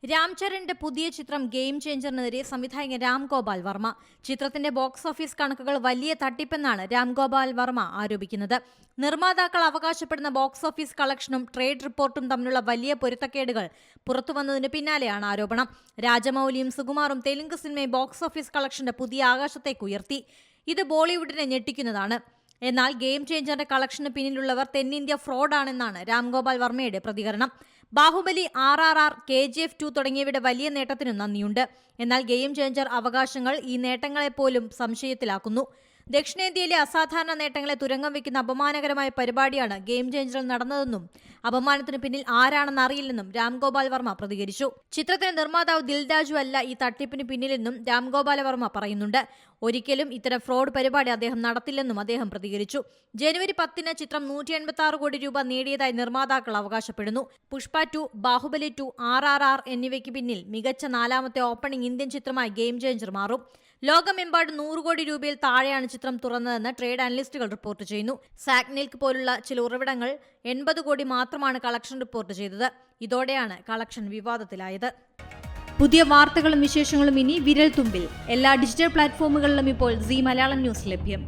രാംചരന്റെ പുതിയ ചിത്രം ഗെയിം ചേഞ്ചറിനെതിരെ സംവിധായകൻ രാം ഗോപാൽ വർമ്മ. ചിത്രത്തിന്റെ ബോക്സ് ഓഫീസ് കണക്കുകൾ വലിയ തട്ടിപ്പെന്നാണ് രാം ഗോപാൽ വർമ്മ ആരോപിക്കുന്നത്. നിർമ്മാതാക്കൾ അവകാശപ്പെടുന്ന ബോക്സ് ഓഫീസ് കളക്ഷനും ട്രേഡ് റിപ്പോർട്ടും തമ്മിലുള്ള വലിയ പൊരുത്തക്കേടുകൾ പുറത്തുവന്നതിന് പിന്നാലെയാണ് ആരോപണം. രാജമൌലിയും സുകുമാറും തെലുങ്ക് സിനിമയെ ബോക്സ് ഓഫീസ് കളക്ഷന്റെ പുതിയ ആകാശത്തേക്ക് ഉയർത്തി. ഇത് ബോളിവുഡിനെ ഞെട്ടിക്കുന്നതാണ്. എന്നാൽ ഗെയിം ചേഞ്ചറിന്റെ കളക്ഷന് പിന്നിലുള്ളവർ തെന്നിന്ത്യ ഫ്രോഡാണെന്നാണ് രാം ഗോപാൽ വർമ്മയുടെ പ്രതികരണം. ബാഹുബലി, RRR, KGF 2 തുടങ്ങിയവയുടെ വലിയ നേട്ടത്തിനും നന്ദിയുണ്ട്. എന്നാൽ ഗെയിം ചേഞ്ചർ അവകാശങ്ങൾ ഈ നേട്ടങ്ങളെപ്പോലും സംശയത്തിലാക്കുന്നു. ദക്ഷിണേന്ത്യയിലെ അസാധാരണ നേട്ടങ്ങളെ തുരങ്കം വയ്ക്കുന്ന അപമാനകരമായ പരിപാടിയാണ് ഗെയിം ചേഞ്ചറിൽ നടന്നതെന്നും അപമാനത്തിന് പിന്നിൽ ആരാണെന്ന് അറിയില്ലെന്നും രാം ഗോപാൽ വർമ്മ പ്രതികരിച്ചു. ചിത്രത്തിന്റെ നിർമ്മാതാവ് ദിൽരാജു അല്ല ഈ തട്ടിപ്പിന് പിന്നിലെന്നും രാം ഗോപാൽ വർമ്മ പറയുന്നുണ്ട്. ഒരിക്കലും ഇത്തരം ഫ്രോഡ് പരിപാടി അദ്ദേഹം നടത്തില്ലെന്നും അദ്ദേഹം പ്രതികരിച്ചു. ജനുവരി 10-ന് ചിത്രം 186 കോടി രൂപ നേടിയതായി നിർമ്മാതാക്കൾ അവകാശപ്പെടുന്നു. പുഷ്പ 2, ബാഹുബലി 2, RRR എന്നിവയ്ക്ക് പിന്നിൽ മികച്ച 4ാമത്തെ ഓപ്പണിംഗ് ഇന്ത്യൻ ചിത്രമായി ഗെയിം ചേഞ്ചർ മാറും. ലോകമെമ്പാടും 100 കോടി രൂപയിൽ താഴെയാണ് ചിത്രം തുറന്നതെന്ന് ട്രേഡ് അനലിസ്റ്റുകൾ റിപ്പോർട്ട് ചെയ്യുന്നു. സാഗ്നിൽക്ക് പോലുള്ള ചില ഉറവിടങ്ങൾ 80 കോടി മാത്രമാണ് കളക്ഷൻ റിപ്പോർട്ട് ചെയ്തത്. ഇതോടെയാണ് കളക്ഷൻ വിവാദത്തിലായത്. പുതിയ വാർത്തകളും വിശേഷങ്ങളും ഇനി വിരൽ തുമ്പിൽ. എല്ലാ ഡിജിറ്റൽ പ്ലാറ്റ്ഫോമുകളിലും ഇപ്പോൾ സീ മലയാളം ന്യൂസ് ലഭ്യം.